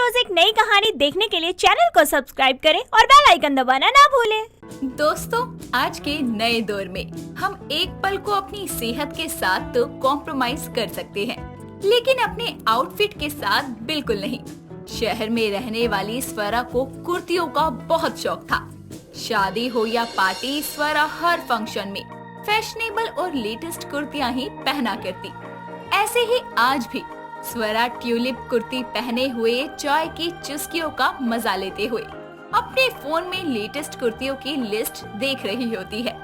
रोज एक नई कहानी देखने के लिए चैनल को सब्सक्राइब करें और बेल आइकन दबाना ना भूलें। दोस्तों, आज के नए दौर में हम एक पल को अपनी सेहत के साथ तो कॉम्प्रोमाइज कर सकते हैं, लेकिन अपने आउटफिट के साथ बिल्कुल नहीं। शहर में रहने वाली स्वरा को कुर्तियों का बहुत शौक था। शादी हो या पार्टी, स्वरा हर फंक्शन में फैशनेबल और लेटेस्ट कुर्तियां ही पहना करती। ऐसे ही आज भी स्वरा ट्यूलिप कुर्ती पहने हुए चाय की चुस्कियों का मजा लेते हुए अपने फोन में लेटेस्ट कुर्तियों की लिस्ट देख रही होती है।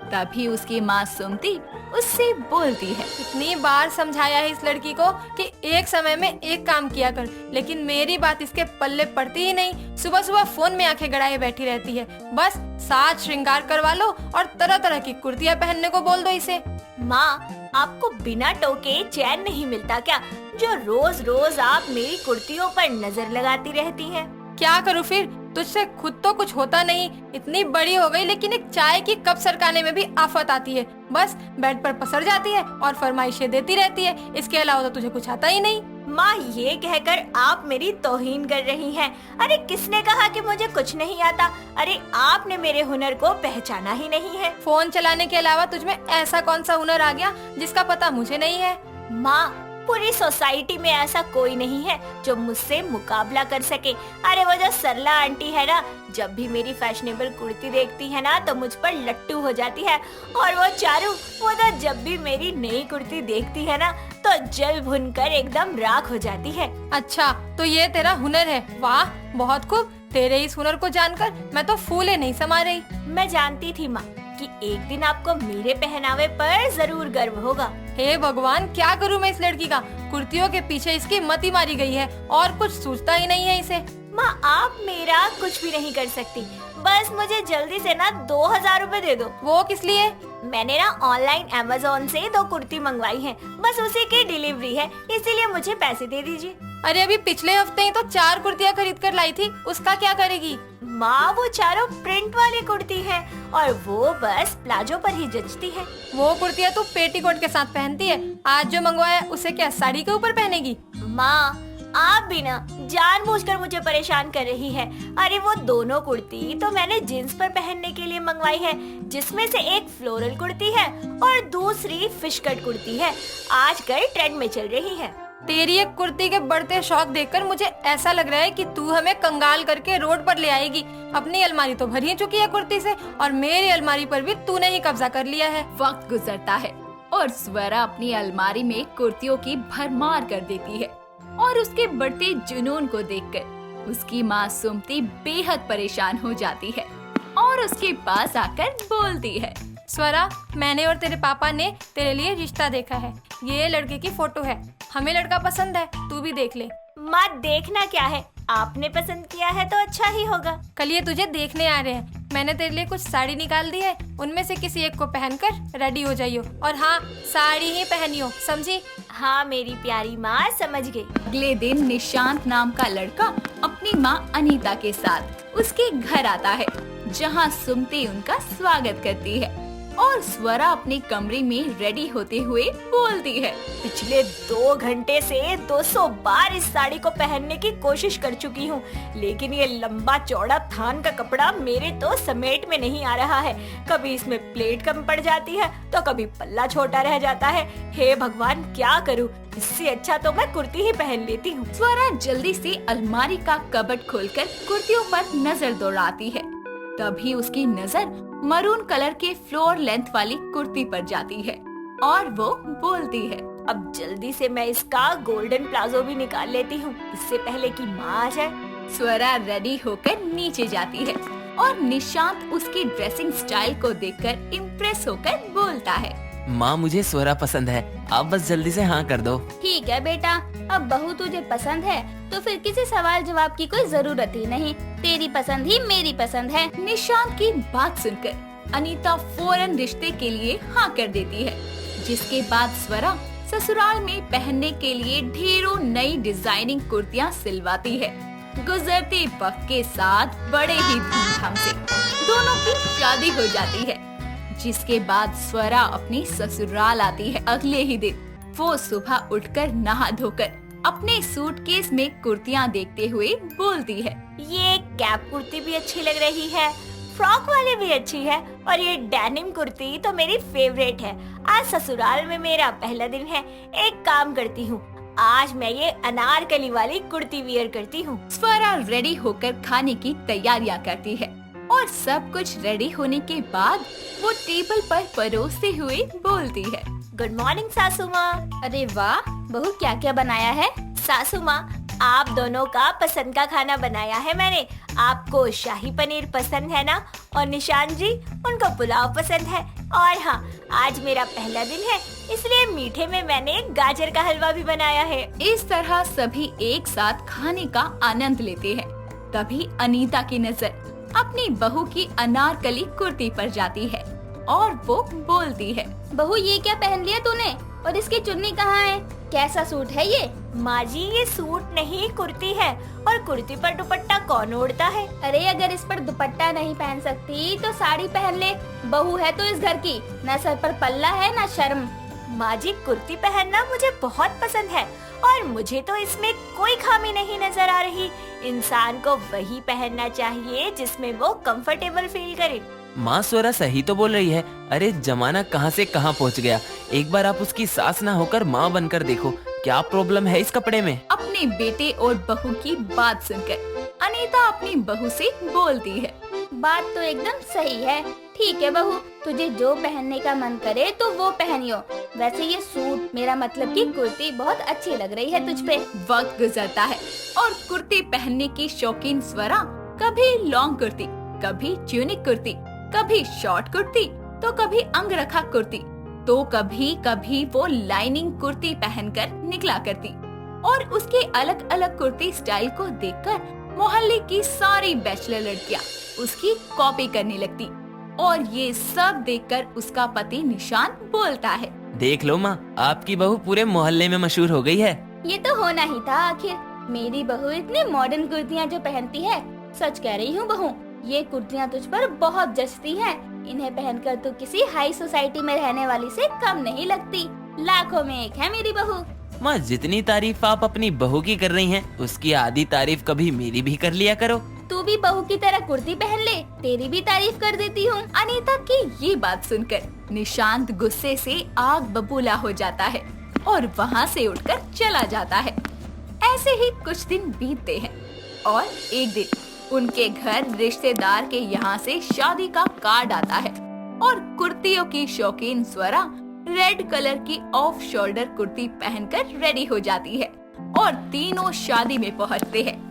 तभी उसकी माँ सुमति उससे बोलती है, इतनी बार समझाया है इस लड़की को कि एक समय में एक काम किया कर, लेकिन मेरी बात इसके पल्ले पड़ती ही नहीं। सुबह सुबह फोन में आंखें गड़ाए बैठी रहती है। बस साज श्रृंगार करवा लो और तरह तरह की कुर्तियां पहनने को बोल दो इसे। माँ, आपको बिना टोके चैन नहीं मिलता क्या, जो रोज रोज आप मेरी कुर्तियों पर नजर लगाती रहती हैं? क्या करूँ फिर, तुझसे खुद तो कुछ होता नहीं। इतनी बड़ी हो गई लेकिन एक चाय की कप सरकाने में भी आफत आती है। बस बेड पर पसर जाती है और फरमाइशें देती रहती है। इसके अलावा तो तुझे कुछ आता ही नहीं। माँ, ये कहकर आप मेरी तौहीन कर रही हैं। अरे किसने कहा कि मुझे कुछ नहीं आता? अरे आपने मेरे हुनर को पहचाना ही नहीं है। फोन चलाने के अलावा तुझमें ऐसा कौन सा हुनर आ गया जिसका पता मुझे नहीं है? माँ, पूरी सोसाइटी में ऐसा कोई नहीं है जो मुझसे मुकाबला कर सके। अरे वो जो सरला आंटी है ना, जब भी मेरी फैशनेबल कुर्ती देखती है ना तो मुझ पर लट्टू हो जाती है। और वो चारू, वो तो जब भी मेरी नई कुर्ती देखती है ना तो जल भुनकर एकदम राख हो जाती है। अच्छा, तो ये तेरा हुनर है? वाह, बहुत खूब। तेरे इस हुनर को जानकर मैं तो फूले नहीं समा रही। मैं जानती थी माँ कि एक दिन आपको मेरे पहनावे पर जरूर गर्व होगा। हे भगवान, क्या करूँ मैं इस लड़की का? कुर्तियों के पीछे इसकी मति मारी गई है और कुछ सूझता ही नहीं है इसे। माँ, आप मेरा कुछ भी नहीं कर सकती। बस मुझे जल्दी से ना 2000 रूपए दे दो। वो किस लिए? मैंने ना ऑनलाइन अमेज़न से 2 कुर्ती मंगवाई हैं। बस उसी की डिलीवरी है, इसीलिए मुझे पैसे दे दीजिए। अरे अभी पिछले हफ्ते ही तो 4 कुर्तियाँ खरीद कर लाई थी, उसका क्या करेगी? माँ, वो चारों प्रिंट वाली कुर्ती है और वो बस प्लाजो पर ही जचती है। वो कुर्तियाँ तो पेटीकोट के साथ पहनती है। आज जो मंगवाया उसे क्या साड़ी के ऊपर पहनेगी? माँ, आप भी ना जानबूझकर मुझे परेशान कर रही है। अरे वो दोनों कुर्ती तो मैंने जींस पर पहनने के लिए मंगवाई है, जिसमें से एक फ्लोरल कुर्ती है और दूसरी फिश कट कुर्ती है। आजकल ट्रेंड में चल रही है। तेरी एक कुर्ती के बढ़ते शौक देखकर मुझे ऐसा लग रहा है कि तू हमें कंगाल करके रोड पर ले आएगी। अपनी अलमारी तो भर ही चुकी है कुर्ती से और मेरी अलमारी पर भी तूने ही कब्जा कर लिया है। वक्त गुजरता है और स्वरा अपनी अलमारी में कुर्तियों की भरमार कर देती है और उसके बढ़ते जुनून को देखकर उसकी माँ सुमति बेहद परेशान हो जाती है और उसके पास आकर बोलती है, स्वरा, मैंने और तेरे पापा ने तेरे लिए रिश्ता देखा है। ये लड़के की फोटो है। हमें लड़का पसंद है, तू भी देख ले। माँ, देखना क्या है, आपने पसंद किया है तो अच्छा ही होगा। कल ये तुझे देखने आ रहे हैं। मैंने तेरे लिए कुछ साड़ी निकाल दी है, उनमें से किसी एक को पहनकर रेडी हो जाइयो। और हाँ, साड़ी ही पहनियो, समझी? हाँ मेरी प्यारी माँ, समझ गई। अगले दिन निशांत नाम का लड़का अपनी माँ अनीता के साथ उसके घर आता है, जहाँ सुमति उनका स्वागत करती है और स्वरा अपने कमरे में रेडी होते हुए बोलती है, पिछले 2 घंटे से 200 बार इस साड़ी को पहनने की कोशिश कर चुकी हूँ, लेकिन ये लंबा चौड़ा थान का कपड़ा मेरे तो समेट में नहीं आ रहा है। कभी इसमें प्लेट कम पड़ जाती है तो कभी पल्ला छोटा रह जाता है। हे भगवान, क्या करूँ? इससे अच्छा तो मैं कुर्ती ही पहन लेती हूँ। स्वरा जल्दी से अलमारी का कबर्ड खोलकर कुर्तियों पर नजर दौड़ाती है। तभी उसकी नजर मरून कलर के फ्लोर लेंथ वाली कुर्ती पर जाती है और वो बोलती है, अब जल्दी से मैं इसका गोल्डन प्लाजो भी निकाल लेती हूँ, इससे पहले कि माँ आ जाए। स्वरा रेडी होकर नीचे जाती है और निशांत उसकी ड्रेसिंग स्टाइल को देखकर इम्प्रेस होकर बोलता है, माँ, मुझे स्वरा पसंद है, आप बस जल्दी से हाँ कर दो। ठीक है बेटा, अब बहू तुझे पसंद है तो फिर किसी सवाल जवाब की कोई जरूरत ही नहीं। तेरी पसंद ही मेरी पसंद है। निशांत की बात सुनकर अनीता फौरन रिश्ते के लिए हाँ कर देती है, जिसके बाद स्वरा ससुराल में पहनने के लिए ढेरों नई डिजाइनिंग कुर्तियाँ सिलवाती है। गुजरते वक्त के साथ बड़े ही धूमधाम से दोनों की शादी हो जाती है, जिसके बाद स्वरा अपनी ससुराल आती है। अगले ही दिन वो सुबह उठकर नहा धोकर अपने सूटकेस में कुर्तियाँ देखते हुए बोलती है। ये कैप कुर्ती भी अच्छी लग रही है, फ्रॉक वाली भी अच्छी है और ये डेनिम कुर्ती तो मेरी फेवरेट है। आज ससुराल में मेरा पहला दिन है। एक काम करती हूँ, आज मैं ये अनारकली वाली कुर्ती वियर करती हूँ। स्वरा रेडी होकर खाने की तैयारियां करती है और सब कुछ रेडी होने के बाद वो टेबल पर परोसते हुए बोलती है। गुड मॉर्निंग सासू माँ। अरे वाह बहू, क्या क्या बनाया है? सासू माँ, आप दोनों का पसंद का खाना बनाया है मैंने। आपको शाही पनीर पसंद है ना, और निशान जी उनको पुलाव पसंद है। और हाँ, आज मेरा पहला दिन है इसलिए मीठे में मैंने गाजर का हलवा भी बनाया है। इस तरह सभी एक साथ खाने का आनंद लेते हैं। तभी अनीता की नजर अपनी बहू की अनारकली कुर्ती पर जाती है और वो बोलती है। बहू, ये क्या पहन लिया तूने? और इसकी चुन्नी कहाँ है? कैसा सूट है ये? माँ जी, ये सूट नहीं कुर्ती है, और कुर्ती पर दुपट्टा कौन ओढ़ता है? अरे अगर इस पर दुपट्टा नहीं पहन सकती तो साड़ी पहन ले। बहू है तो इस घर की, न सर पर पल्ला है न शर्म। माँ जी, कुर्ती पहनना मुझे बहुत पसंद है और मुझे तो इसमें कोई खामी नहीं नजर आ रही। इंसान को वही पहनना चाहिए जिसमें वो कंफर्टेबल फील करे। माँ स्वरा सही तो बोल रही है। अरे जमाना कहाँ से कहाँ पहुँच गया। एक बार आप उसकी सास ना होकर माँ बनकर देखो, क्या प्रॉब्लम है इस कपड़े में। अपने बेटे और बहू की बात सुनकर अनीता अपनी बहू से बोलती है। बात तो एकदम सही है। ठीक है बहू, तुझे जो पहनने का मन करे तो वो पहनियो। वैसे ये सूट, मेरा मतलब कि कुर्ती बहुत अच्छी लग रही है तुझ पे। वक्त गुजरता है और कुर्ती पहनने की शौकीन स्वरा कभी लॉन्ग कुर्ती, कभी ट्यूनिक कुर्ती, कभी शॉर्ट कुर्ती, तो कभी अंगरखा कुर्ती, तो कभी कभी वो लाइनिंग कुर्ती पहनकर निकला करती। और उसके अलग अलग कुर्ती स्टाइल को देखकर मोहल्ले की सारी बैचलर लड़कियां उसकी कॉपी करने लगती। और ये सब देखकर उसका पति निशान बोलता है। देख लो माँ, आपकी बहू पूरे मोहल्ले में मशहूर हो गई है। ये तो होना ही था आखिर। मेरी बहू इतनी मॉडर्न कुर्तियाँ जो पहनती है, सच कह रही हूँ बहू, ये कुर्तियाँ तुझ पर बहुत जचती हैं। इन्हें पहनकर तू किसी हाई सोसाइटी में रहने वाली से कम नहीं लगती। लाखों में एक है मेरी बहू। माँ, जितनी तारीफ आप अपनी बहू की कर रही हैं, उसकी आधी तारीफ कभी मेरी भी कर लिया करो। तू भी बहू की तरह कुर्ती पहन ले, तेरी भी तारीफ कर देती हूँ। अनीता की ये बात सुनकर निशांत गुस्से से आग बबूला हो जाता है और वहाँ से उठकर चला जाता है। ऐसे ही कुछ दिन बीतते हैं और एक दिन उनके घर रिश्तेदार के यहाँ से शादी का कार्ड आता है और कुर्तियों की शौकीन स्वरा रेड कलर की ऑफ शोल्डर कुर्ती पहनकर रेडी हो जाती है और तीनों शादी में पहुँचते हैं।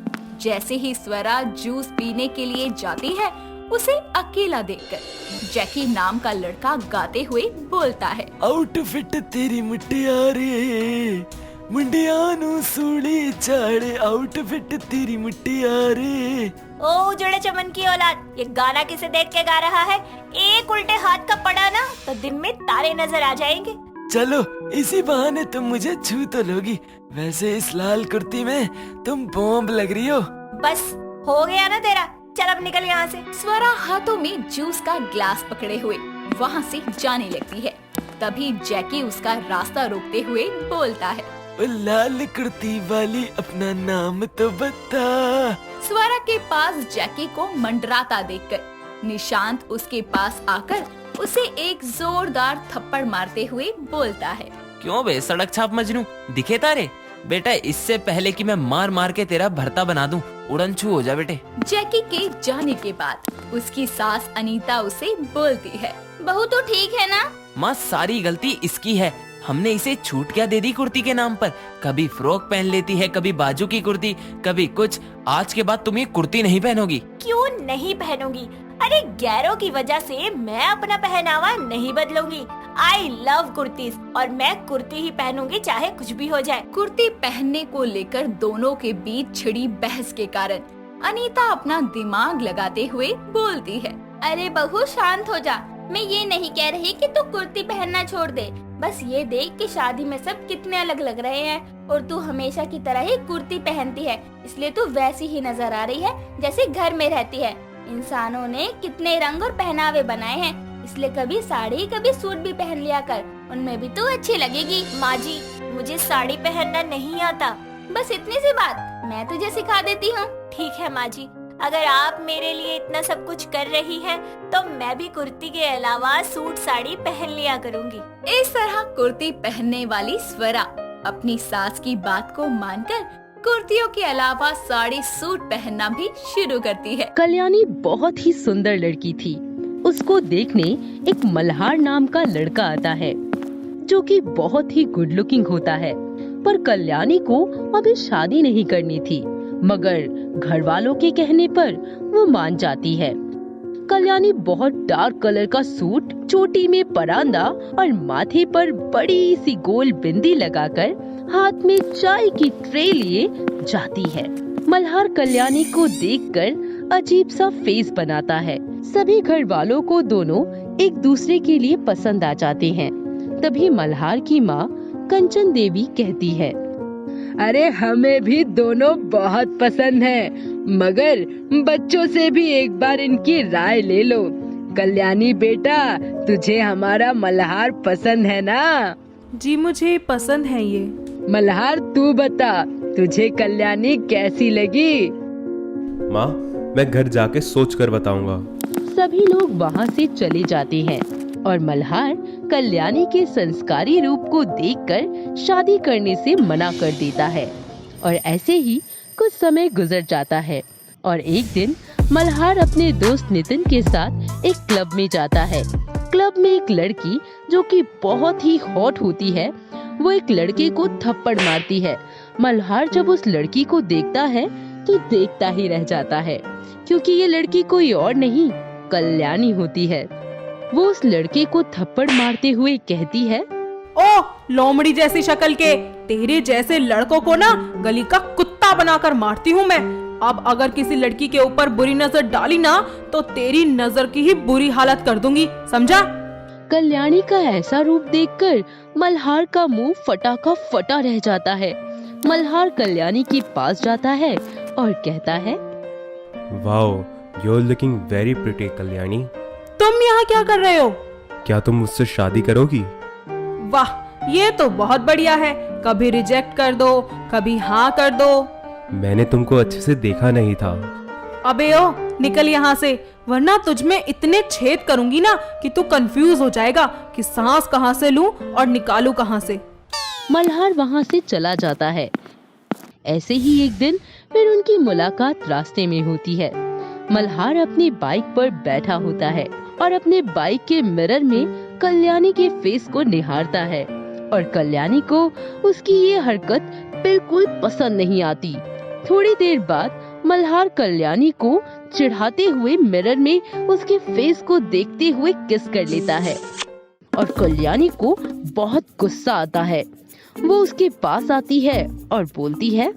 जैसे ही स्वरा जूस पीने के लिए जाती है, उसे अकेला देखकर जैकी नाम का लड़का गाते हुए बोलता है। आउटफिट तेरी मुटियारे, मुंडियानु सूली चाड़े, आउटफिट तेरी मुटियारे। ओ उजड़े चमन की औलाद, ये गाना किसे देख के गा रहा है? एक उल्टे हाथ का पड़ा ना तो दिन में तारे नजर आ जाएंगे। चलो इसी बहाने तुम मुझे छू तो लोगी। वैसे इस लाल कुर्ती में तुम बॉम्ब लग रही हो। बस हो गया ना तेरा, चल अब निकल यहाँ से। स्वरा हाथों में जूस का ग्लास पकड़े हुए वहाँ से जाने लगती है। तभी जैकी उसका रास्ता रोकते हुए बोलता है। ओ लाल कुर्ती वाली, अपना नाम तो बता। स्वरा के पास जैकी को मंडराता देखकर निशांत उसके पास आकर उसे एक जोरदार थप्पड़ मारते हुए बोलता है। क्यों बे सड़क छाप मजनू, दिखे तारे? बेटा, इससे पहले कि मैं मार मार के तेरा भरता बना दूं, उड़न छू हो जा बेटे। जैकी के जाने के बाद उसकी सास अनीता उसे बोलती है। बहू तो ठीक है ना? माँ, सारी गलती इसकी है। हमने इसे छूट क्या दे दी कुर्ती के नाम पर। कभी फ्रॉक पहन लेती है, कभी बाजू की कुर्ती, कभी कुछ। आज के बाद तुम ये कुर्ती नहीं पहनोगी। क्यों नहीं पहनूंगी? अरे गैरों की वजह से मैं अपना पहनावा नहीं बदलूंगी। आई लव कुर्तीज और मैं कुर्ती ही पहनूंगी चाहे कुछ भी हो जाए। कुर्ती पहनने को लेकर दोनों के बीच छिड़ी बहस के कारण अनीता अपना दिमाग लगाते हुए बोलती है। अरे बहू शांत हो जा। मैं ये नहीं कह रही कि तू कुर्ती पहनना छोड़ दे। बस ये देख कि शादी में सब कितने अलग लग रहे हैं और तू हमेशा की तरह ही कुर्ती पहनती है, इसलिए तू वैसी ही नजर आ रही है जैसे घर में रहती है। इंसानों ने कितने रंग और पहनावे बनाए हैं, इसलिए कभी साड़ी कभी सूट भी पहन लिया कर, उनमें भी तू अच्छी लगेगी। माँ जी, मुझे साड़ी पहनना नहीं आता। बस इतनी सी बात मैं तुझे सिखा देती हूँ। ठीक है माँ जी, अगर आप मेरे लिए इतना सब कुछ कर रही हैं, तो मैं भी कुर्ती के अलावा सूट साड़ी पहन लिया करूँगी। इस तरह कुर्ती पहनने वाली स्वरा अपनी सास की बात को मानकर कुर्तियों के अलावा साड़ी सूट पहनना भी शुरू करती है। कल्याणी बहुत ही सुंदर लड़की थी। उसको देखने एक मल्हार नाम का लड़का आता है जो कि बहुत ही गुड लुकिंग होता है, पर कल्याणी को अभी शादी नहीं करनी थी, मगर घर वालों के कहने पर वो मान जाती है। कल्याणी बहुत डार्क कलर का सूट, चोटी में परांदा और माथे पर बड़ी सी गोल बिंदी लगाकर हाथ में चाय की ट्रे लिए जाती है। मल्हार कल्याणी को देखकर अजीब सा फेस बनाता है। सभी घर वालों को दोनों एक दूसरे के लिए पसंद आ जाते हैं। तभी मल्हार की माँ कंचन देवी कहती है, अरे हमें भी दोनों बहुत पसंद है, मगर बच्चों से भी एक बार इनकी राय ले लो। कल्याणी बेटा, तुझे हमारा मल्हार पसंद है ना? जी मुझे पसंद है ये। मल्हार तू बता, तुझे कल्याणी कैसी लगी? माँ, मैं घर जाके सोच कर बताऊंगा। सभी लोग वहाँ से चले जाते हैं और मल्हार कल्याणी के संस्कारी रूप को देखकर शादी करने से मना कर देता है। और ऐसे ही कुछ समय गुजर जाता है और एक दिन मल्हार अपने दोस्त नितिन के साथ एक क्लब में जाता है। क्लब में एक लड़की जो कि बहुत ही हॉट होती है, वो एक लड़के को थप्पड़ मारती है। मल्हार जब उस लड़की को देखता है तो देखता ही रह जाता है, क्योंकि ये लड़की कोई और नहीं कल्याणी होती है। वो उस लड़के को थप्पड़ मारते हुए कहती है, ओ लोमड़ी जैसी शक्ल के, तेरे जैसे लड़कों को ना गली का कुत्ता बनाकर मारती हूँ मैं। अब अगर किसी लड़की के ऊपर बुरी नजर डाली ना तो तेरी नजर की ही बुरी हालत कर दूंगी, समझा? कल्याणी का ऐसा रूप देखकर मल्हार का मुंह फटा का फटा रह जाता है। मल्हार कल्याणी के पास जाता है और कहता है, wow, you're looking very pretty Kalyani. तुम यहाँ क्या कर रहे हो? क्या तुम मुझसे शादी करोगी? वाह, ये तो बहुत बढ़िया है। कभी रिजेक्ट कर दो, कभी हाँ कर दो। मैंने तुमको अच्छे से देखा नहीं था। अबे ओ, निकल यहाँ से, वरना तुझमें इतने छेद करूंगी ना कि तू कंफ्यूज हो जाएगा कि सांस कहाँ से लूं और निकालूं कहाँ से। मल्हार वहाँ से चला जाता है। ऐसे ही एक दिन फिर उनकी मुलाकात रास्ते में होती है। मल्हार अपनी बाइक पर बैठा होता है और अपने बाइक के मिरर में कल्याणी के फेस को निहारता है और कल्याणी को उसकी ये हरकत बिल्कुल पसंद नहीं आती। थोड़ी देर बाद मल्हार कल्याणी को चिढ़ाते हुए मिरर में उसके फेस को देखते हुए किस कर लेता है और कल्याणी को बहुत गुस्सा आता है। वो उसके पास आती है और बोलती है,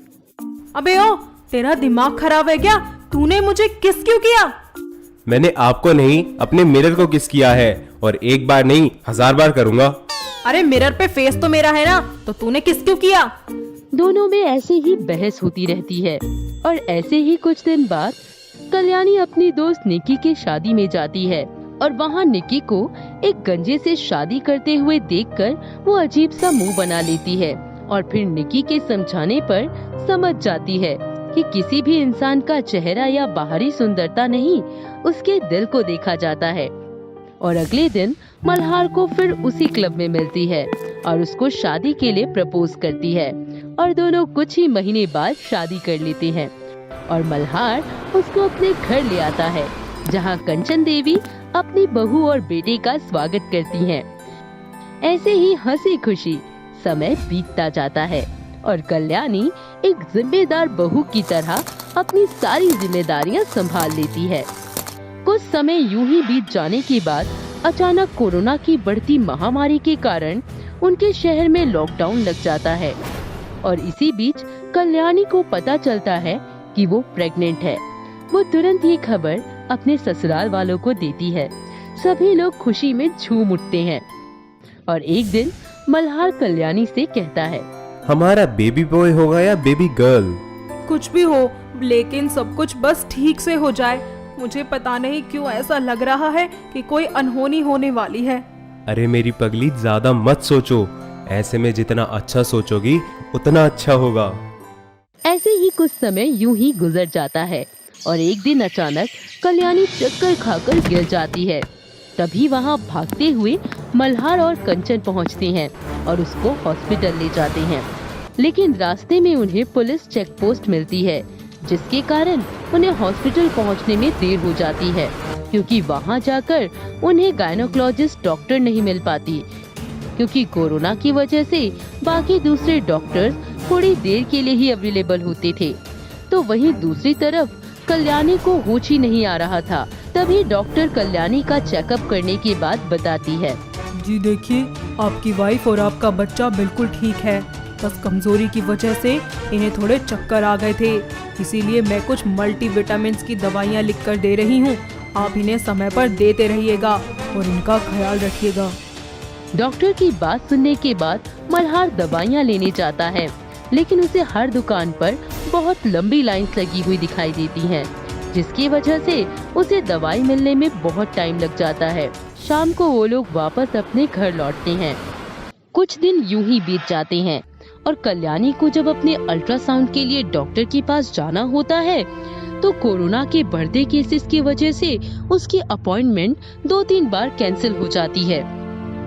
अबे ओ, तेरा दिमाग खराब है क्या? तूने मुझे किस क्यों किया? मैंने आपको नहीं, अपने मिरर को किस किया है, और एक बार नहीं 1000 बार करूँगा। अरे मिरर पे फेस तो मेरा है ना, तो तूने किस क्यों किया? दोनों में ऐसे ही बहस होती रहती है और ऐसे ही कुछ दिन बाद कल्याणी अपनी दोस्त निक्की के शादी में जाती है और वहाँ निक्की को एक गंजे से शादी करते हुए देखकर वो अजीब सा मुंह बना लेती है और फिर निक्की के समझाने पर समझ जाती है कि किसी भी इंसान का चेहरा या बाहरी सुंदरता नहीं, उसके दिल को देखा जाता है। और अगले दिन मल्हार को फिर उसी क्लब में मिलती है और उसको शादी के लिए प्रपोज करती है और दोनों कुछ ही महीने बाद शादी कर लेते हैं और मल्हार उसको अपने घर ले आता है, जहां कंचन देवी अपनी बहू और बेटे का स्वागत करती हैं। ऐसे ही हंसी खुशी समय बीतता जाता है और कल्याणी एक जिम्मेदार बहू की तरह अपनी सारी जिम्मेदारियां संभाल लेती है। कुछ समय यूं ही बीत जाने के बाद अचानक कोरोना की बढ़ती महामारी के कारण उनके शहर में लॉकडाउन लग जाता है और इसी बीच कल्याणी को पता चलता है कि वो प्रेग्नेंट है। वो तुरंत ये खबर अपने ससुराल वालों को देती है। सभी लोग खुशी में झूम उठते हैं और एक दिन मल्हार कल्याणी से कहता है, हमारा बेबी बॉय होगा या बेबी गर्ल? कुछ भी हो, लेकिन सब कुछ बस ठीक से हो जाए। मुझे पता नहीं क्यों ऐसा लग रहा है कि कोई अनहोनी होने वाली है। अरे मेरी पगली, ज्यादा मत सोचो। ऐसे में जितना अच्छा सोचोगी उतना अच्छा होगा। ऐसे ही कुछ समय यूं ही गुजर जाता है और एक दिन अचानक कल्याणी चक्कर खाकर गिर जाती है। तभी वहां भागते हुए मल्हार और कंचन पहुंचते हैं और उसको हॉस्पिटल ले जाते हैं। लेकिन रास्ते में उन्हें पुलिस चेक पोस्ट मिलती है, जिसके कारण उन्हें हॉस्पिटल पहुंचने में देर हो जाती है, क्योंकि वहां जाकर उन्हें गायनोकोलॉजिस्ट डॉक्टर नहीं मिल पाती, क्योंकि कोरोना की वजह से बाकी दूसरे डॉक्टर्स थोड़ी देर के लिए ही अवेलेबल होते थे। तो वहीं दूसरी तरफ कल्याणी को होश ही नहीं आ रहा था। तभी डॉक्टर कल्याणी का चेकअप करने के बाद बताती है, जी देखिए, आपकी वाइफ और आपका बच्चा बिल्कुल ठीक है, बस कमजोरी की वजह से इन्हें थोड़े चक्कर आ गए थे, इसीलिए मैं कुछ मल्टीविटामिन्स की दवाइयाँ लिख कर दे रही हूँ। आप इन्हें समय पर देते रहिएगा और इनका ख्याल रखिएगा। डॉक्टर की बात सुनने के बाद मल्हार दवाइयाँ लेने जाता है, लेकिन उसे हर दुकान पर बहुत लंबी लाइंस लगी हुई दिखाई देती हैं, जिसकी वजह से उसे दवाई मिलने में बहुत टाइम लग जाता है। शाम को वो लोग वापस अपने घर लौटते हैं। कुछ दिन यूं ही बीत जाते हैं और कल्याणी को जब अपने अल्ट्रासाउंड के लिए डॉक्टर के पास जाना होता है, तो कोरोना के बढ़ते केसेस की वजह से उसकी अपॉइंटमेंट 2-3 बार कैंसिल हो जाती है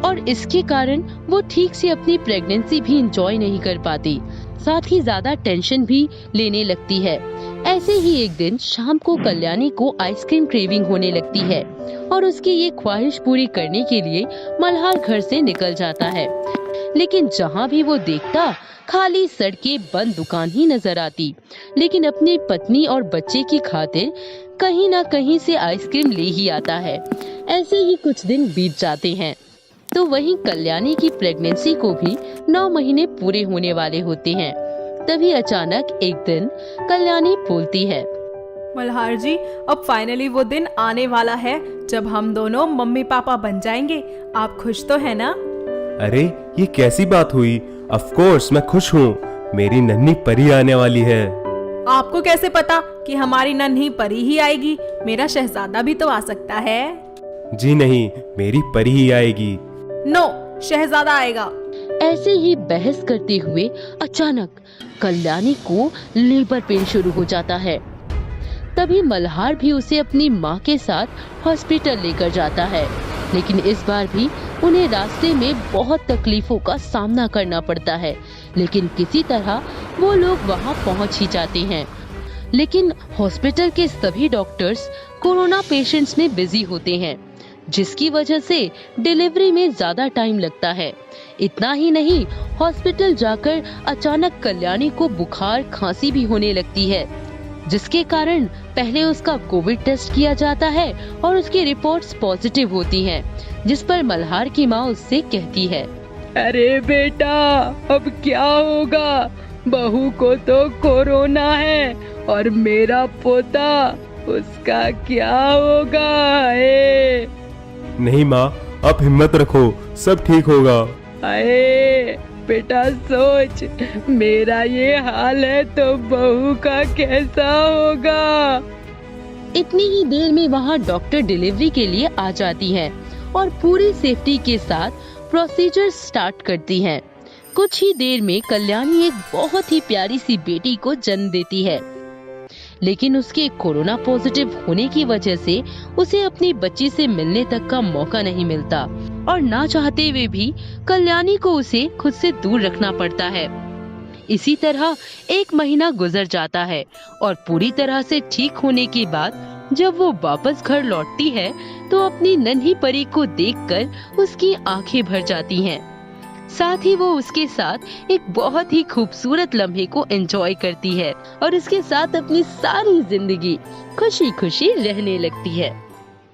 और इसके कारण वो ठीक से अपनी प्रेगनेंसी भी एंजॉय नहीं कर पाती, साथ ही ज्यादा टेंशन भी लेने लगती है। ऐसे ही एक दिन शाम को कल्याणी को आइसक्रीम क्रेविंग होने लगती है और उसकी ये ख्वाहिश पूरी करने के लिए मल्हार घर से निकल जाता है, लेकिन जहाँ भी वो देखता खाली सड़कें, बंद दुकान ही नजर आती। लेकिन अपनी पत्नी और बच्चे की खातिर कहीं न कहीं से आइसक्रीम ले ही आता है। ऐसे ही कुछ दिन बीत जाते हैं, तो वहीं कल्याणी की प्रेगनेंसी को भी 9 महीने पूरे होने वाले होते हैं। तभी अचानक एक दिन कल्याणी बोलती है, मल्हार जी, अब फाइनली वो दिन आने वाला है जब हम दोनों मम्मी पापा बन जाएंगे। आप खुश तो है ना? अरे ये कैसी बात हुई? ऑफ कोर्स मैं खुश हूँ, मेरी नन्ही परी आने वाली है। आपको कैसे पता कि हमारी नन्ही परी ही आएगी? मेरा शहजादा भी तो आ सकता है। जी नहीं, मेरी परी ही आएगी। नो, शहजादा आएगा। ऐसे ही बहस करते हुए अचानक कल्याणी को लेबर पेन शुरू हो जाता है। तभी मल्हार भी उसे अपनी माँ के साथ हॉस्पिटल लेकर जाता है, लेकिन इस बार भी उन्हें रास्ते में बहुत तकलीफों का सामना करना पड़ता है, लेकिन किसी तरह वो लोग वहाँ पहुँच ही जाते हैं। लेकिन हॉस्पिटल के सभी डॉक्टर्स कोरोना पेशेंट्स में बिजी होते हैं, जिसकी वजह से डिलीवरी में ज्यादा टाइम लगता है। इतना ही नहीं, हॉस्पिटल जाकर अचानक कल्याणी को बुखार, खांसी भी होने लगती है, जिसके कारण पहले उसका कोविड टेस्ट किया जाता है और उसकी रिपोर्ट्स पॉजिटिव होती हैं, जिस पर मल्हार की माँ उससे कहती है, अरे बेटा, अब क्या होगा? बहू को तो कोरोना है और मेरा पोता, उसका क्या होगा? नहीं माँ, आप हिम्मत रखो, सब ठीक होगा। अरे बेटा, सोच, मेरा ये हाल है तो बहू का कैसा होगा? इतनी ही देर में वहाँ डॉक्टर डिलीवरी के लिए आ जाती हैं और पूरी सेफ्टी के साथ प्रोसीजर स्टार्ट करती हैं। कुछ ही देर में कल्याणी एक बहुत ही प्यारी सी बेटी को जन्म देती है, लेकिन उसके कोरोना पॉजिटिव होने की वजह से उसे अपनी बच्ची से मिलने तक का मौका नहीं मिलता और ना चाहते हुए भी कल्याणी को उसे खुद से दूर रखना पड़ता है। इसी तरह 1 महीना गुजर जाता है और पूरी तरह से ठीक होने के बाद जब वो वापस घर लौटती है तो अपनी नन्ही परी को देखकर उसकी आंखें भर जाती हैं। साथ ही वो उसके साथ एक बहुत ही खूबसूरत लम्हे को एंजॉय करती है और उसके साथ अपनी सारी जिंदगी खुशी खुशी रहने लगती है।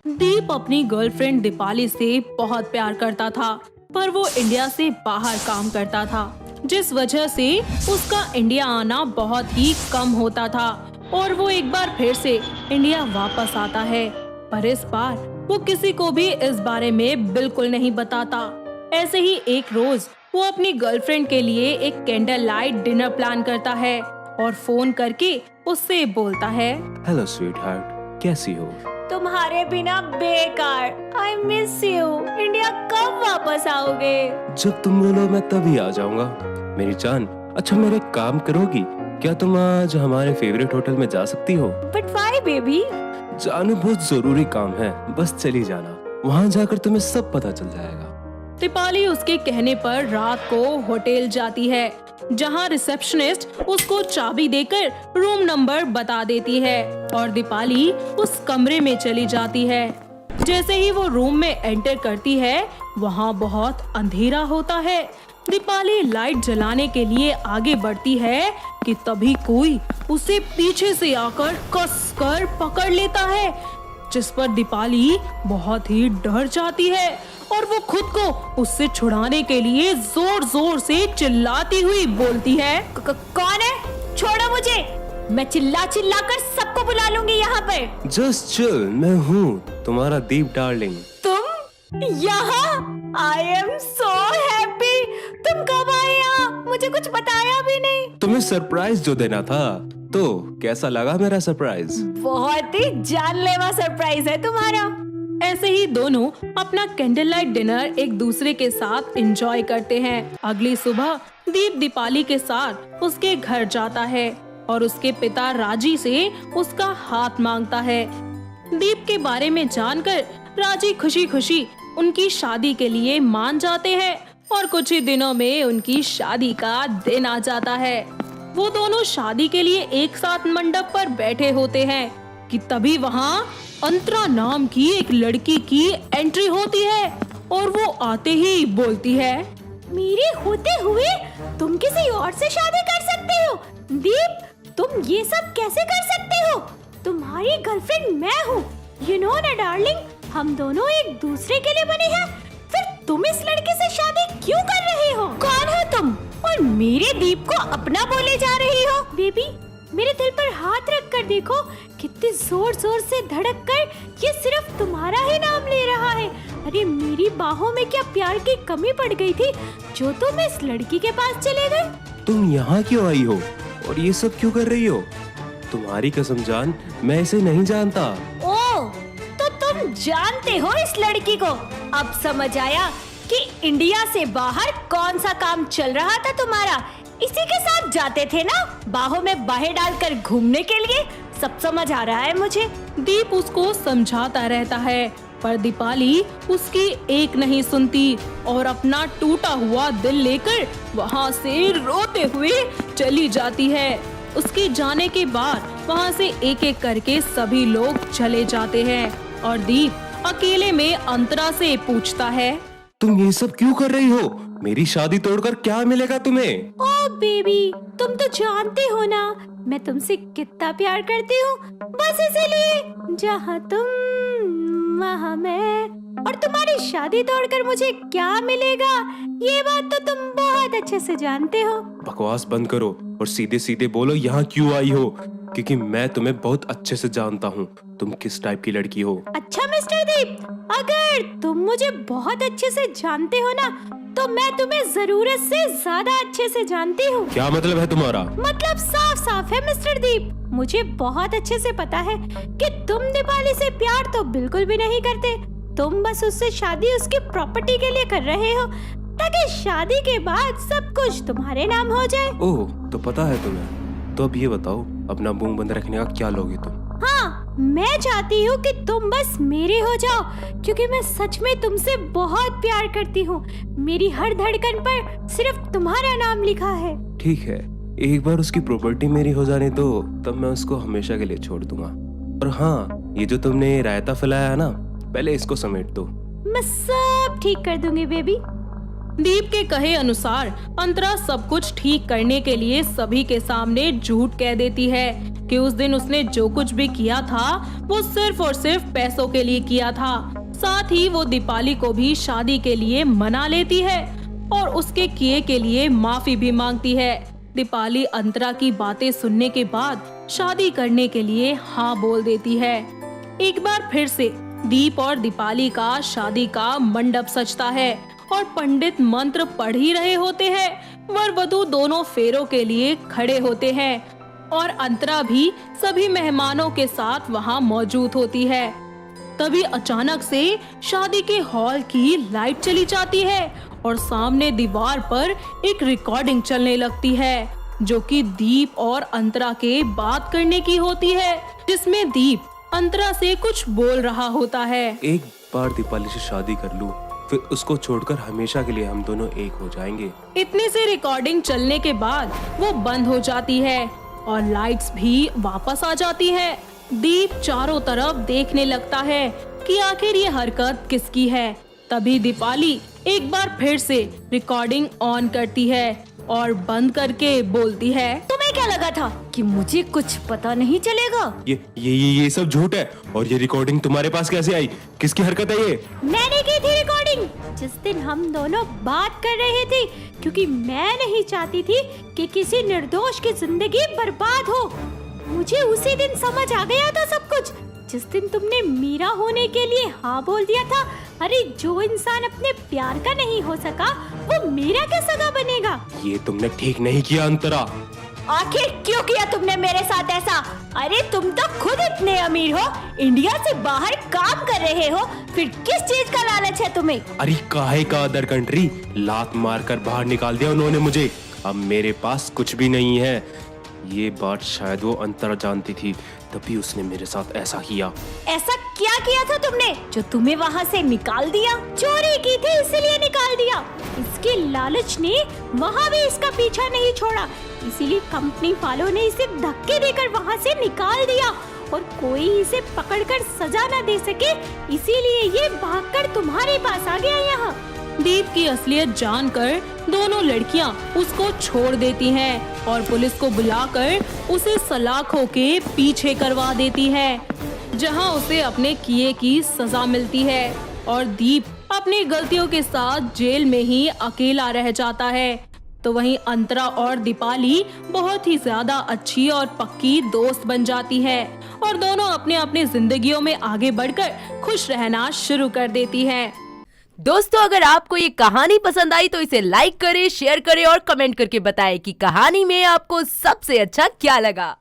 दीप अपनी गर्लफ्रेंड दीपाली से बहुत प्यार करता था, पर वो इंडिया से बाहर काम करता था, जिस वजह से उसका इंडिया आना बहुत ही कम होता था और वो एक बार फिर से इंडिया वापस आता है, पर इस बार वो किसी को भी इस बारे में बिल्कुल नहीं बताता। ऐसे ही एक रोज वो अपनी गर्लफ्रेंड के लिए एक कैंडल लाइट डिनर प्लान करता है और फोन करके उससे बोलता है, हेलो स्वीट हार्ट, कैसी हो? तुम्हारे बिना बेकार। I miss you. इंडिया कब वापस आओगे? जब तुम बोलो मैं तभी आ जाऊंगा मेरी जान। अच्छा मेरे काम करोगी? क्या तुम आज हमारे फेवरेट होटल में जा सकती हो? But why baby? जाना बहुत जरूरी काम है, बस चली जाना, वहाँ जाकर तुम्हें सब पता चल जाएगा। दीपाली उसके कहने पर रात को होटल जाती है, जहां रिसेप्शनिस्ट उसको चाबी देकर रूम नंबर बता देती है और दीपाली उस कमरे में चली जाती है। जैसे ही वो रूम में एंटर करती है, वहां बहुत अंधेरा होता है। दीपाली लाइट जलाने के लिए आगे बढ़ती है कि तभी कोई उसे पीछे से आकर कसकर पकड़ लेता है, जिस पर दीपाली बहुत ही डर जाती है और वो खुद को उससे छुड़ाने के लिए जोर जोर से चिल्लाती हुई बोलती है, कौन है? छोड़ो मुझे, मैं चिल्ला चिल्ला कर सबको बुला लूंगी यहाँ पर। जस्ट चिल, मैं हूँ तुम्हारा दीप डार्लिंग। तुम यहाँ? I am so happy. तुम कब आए यहाँ? मुझे कुछ बताया भी नहीं। तुम्हें सरप्राइज जो देना था, तो कैसा लगा मेरा सरप्राइज? बहुत ही जानलेवा सरप्राइज है तुम्हारा। ऐसे ही दोनों अपना कैंडल लाइट डिनर एक दूसरे के साथ एंजॉय करते हैं। अगली सुबह दीप दीपाली के साथ उसके घर जाता है और उसके पिता राजी से उसका हाथ मांगता है। दीप के बारे में जानकर राजी खुशी खुशी उनकी शादी के लिए मान जाते हैं और कुछ ही दिनों में उनकी शादी का दिन आ जाता है। वो दोनों शादी के लिए एक साथ मंडप पर बैठे होते हैं कि तभी वहाँ अंतरा नाम की एक लड़की की एंट्री होती है और वो आते ही बोलती है, मेरे होते हुए तुम किसी और से शादी कर सकते हो? दीप, तुम ये सब कैसे कर सकते हो? तुम्हारी गर्लफ्रेंड मैं हूँ। यू नो ना डार्लिंग, हम दोनों एक दूसरे के लिए बने हैं। फिर तुम इस लड़के से शादी क्यों कर रहे हो? कौन हो तुम और मेरे दीप को अपना बोले जा रही हो? बेबी, मेरे दिल पर हाथ रख कर देखो, कितने जोर जोर से धड़क कर ये सिर्फ तुम्हारा ही नाम ले रहा है। अरे मेरी बाहों में क्या प्यार की कमी पड़ गई थी जो तुम इस लड़की के पास चले गए? तुम यहाँ क्यों आई हो और ये सब क्यों कर रही हो? तुम्हारी कसम जान, मैं इसे नहीं जानता। ओह, तो तुम जानते हो इस लड़की को? अब समझ आया कि इंडिया से बाहर कौन सा काम चल रहा था तुम्हारा। इसी के साथ जाते थे ना बाहों में बाहें डालकर घूमने के लिए। सब समझ आ रहा है मुझे। दीप उसको समझाता रहता है पर दीपाली उसकी एक नहीं सुनती और अपना टूटा हुआ दिल लेकर वहाँ से रोते हुए चली जाती है। उसके जाने के बाद वहाँ से एक एक करके सभी लोग चले जाते हैं और दीप अकेले में अंतरा से पूछता है, तुम ये सब क्यों कर रही हो? मेरी शादी तोड़कर क्या मिलेगा तुम्हें? ओ बेबी, तुम तो जानते हो ना मैं तुमसे कितना प्यार करती हूँ। बस इसीलिए जहाँ तुम वहाँ मैं। और तुम्हारी शादी तोड़कर मुझे क्या मिलेगा, ये बात तो तुम बहुत अच्छे से जानते हो। बकवास बंद करो और सीधे सीधे बोलो यहाँ क्यों आई हो, क्योंकि मैं तुम्हें बहुत अच्छे से जानता हूँ तुम किस टाइप की लड़की हो। अच्छा मिस्टर दीप, अगर तुम मुझे बहुत अच्छे से जानते हो ना, तो मैं तुम्हें जरूरत से ज्यादा अच्छे से जानती हूँ। क्या मतलब है तुम्हारा? मतलब साफ साफ है मिस्टर दीप। मुझे बहुत अच्छे से पता है कि तुम दीपाली से प्यार तो बिल्कुल भी नहीं करते। तुम बस उससे शादी उसकी प्रॉपर्टी के लिए कर रहे हो ताकि शादी के बाद सब कुछ तुम्हारे नाम हो जाए। ओह, तो पता है तुम्हें। तो अब ये बताओ, अपना मुंह बंद रखने का क्या लोगे तुम? हाँ, मैं चाहती हूँ कि तुम बस मेरे हो जाओ, क्योंकि मैं सच में तुमसे बहुत प्यार करती हूँ। मेरी हर धड़कन पर सिर्फ तुम्हारा नाम लिखा है। ठीक है, एक बार उसकी प्रॉपर्टी मेरी हो जाने दो, तब मैं उसको हमेशा के लिए छोड़ दूंगा। और हाँ, ये जो तुमने रायता फैलाया है ना, पहले इसको समेट दो। मैं सब ठीक कर दूंगी बेबी। दीप के कहे अनुसार अंतरा सब कुछ ठीक करने के लिए सभी के सामने झूठ कह देती है कि उस दिन उसने जो कुछ भी किया था वो सिर्फ और सिर्फ पैसों के लिए किया था। साथ ही वो दीपाली को भी शादी के लिए मना लेती है और उसके किए के लिए माफी भी मांगती है। दीपाली अंतरा की बातें सुनने के बाद शादी करने के लिए हाँ बोल देती है। एक बार फिर से दीप और दीपाली का शादी का मंडप सजता है और पंडित मंत्र पढ़ ही रहे होते हैं। वर वधू दोनों फेरों के लिए खड़े होते हैं और अंतरा भी सभी मेहमानों के साथ वहां मौजूद होती है। तभी अचानक से शादी के हॉल की लाइट चली जाती है और सामने दीवार पर एक रिकॉर्डिंग चलने लगती है। जो कि दीप और अंतरा के बात करने की होती है, जिसमें दीप अंतरा से कुछ बोल रहा होता है। एक बार दीपाली से शादी कर लूं, फिर उसको छोड़कर हमेशा के लिए हम दोनों एक हो जाएंगे। इतने से रिकॉर्डिंग चलने के बाद वो बंद हो जाती है और लाइट्स भी वापस आ जाती है। दीप चारों तरफ देखने लगता है कि आखिर ये हरकत किसकी है। तभी दीपाली एक बार फिर से रिकॉर्डिंग ऑन करती है और बंद करके बोलती है, तुम्हें क्या लगा था कि मुझे कुछ पता नहीं चलेगा? ये सब झूठ है। और ये रिकॉर्डिंग तुम्हारे पास कैसे आई? किसकी हरकत है ये? मैंने की थी रिकॉर्डिंग जिस दिन हम दोनों बात कर रहे थे, क्योंकि मैं नहीं चाहती थी कि किसी निर्दोष की जिंदगी बर्बाद हो। मुझे उसी दिन समझ आ गया था सब कुछ, जिस दिन तुमने मीरा होने के लिए हाँ बोल दिया था। अरे जो इंसान अपने प्यार का नहीं हो सका, वो मीरा का सगा बनेगा। ये तुमने ठीक नहीं किया अंतरा। आखिर क्यों किया तुमने मेरे साथ ऐसा? अरे तुम तो खुद इतने अमीर हो, इंडिया से बाहर काम कर रहे हो, फिर किस चीज का लालच है तुम्हें? अरे काहे का अदर कंट्री, लात मारकर बाहर निकाल दिया उन्होंने मुझे। अब मेरे पास कुछ भी नहीं है। ये बात शायद वो अंतरा जानती थी, तभी उसने मेरे साथ ऐसा किया। ऐसा क्या किया था तुमने जो तुम्हें वहाँ से निकाल दिया? चोरी की थी इसलिए निकाल दिया। इसके लालच ने वहाँ भी इसका पीछा नहीं छोड़ा, इसीलिए कंपनी वालों ने इसे धक्के देकर वहाँ से निकाल दिया और कोई इसे पकड़कर सजा न दे सके, इसीलिए ये भागकर तुम्हारे पास आ गया यहाँ। दीप की असलियत जानकर दोनों लड़कियां उसको छोड़ देती हैं और पुलिस को बुलाकर उसे सलाखों के पीछे करवा देती है, जहां उसे अपने किए की सजा मिलती है और दीप अपनी गलतियों के साथ जेल में ही अकेला रह जाता है। तो वहीं अंतरा और दीपाली बहुत ही ज्यादा अच्छी और पक्की दोस्त बन जाती है और दोनों अपने अपने जिंदगियों में आगे बढ़कर खुश रहना शुरू कर देती है। दोस्तों, अगर आपको ये कहानी पसंद आई तो इसे लाइक करें, शेयर करें और कमेंट करके बताएं कि कहानी में आपको सबसे अच्छा क्या लगा।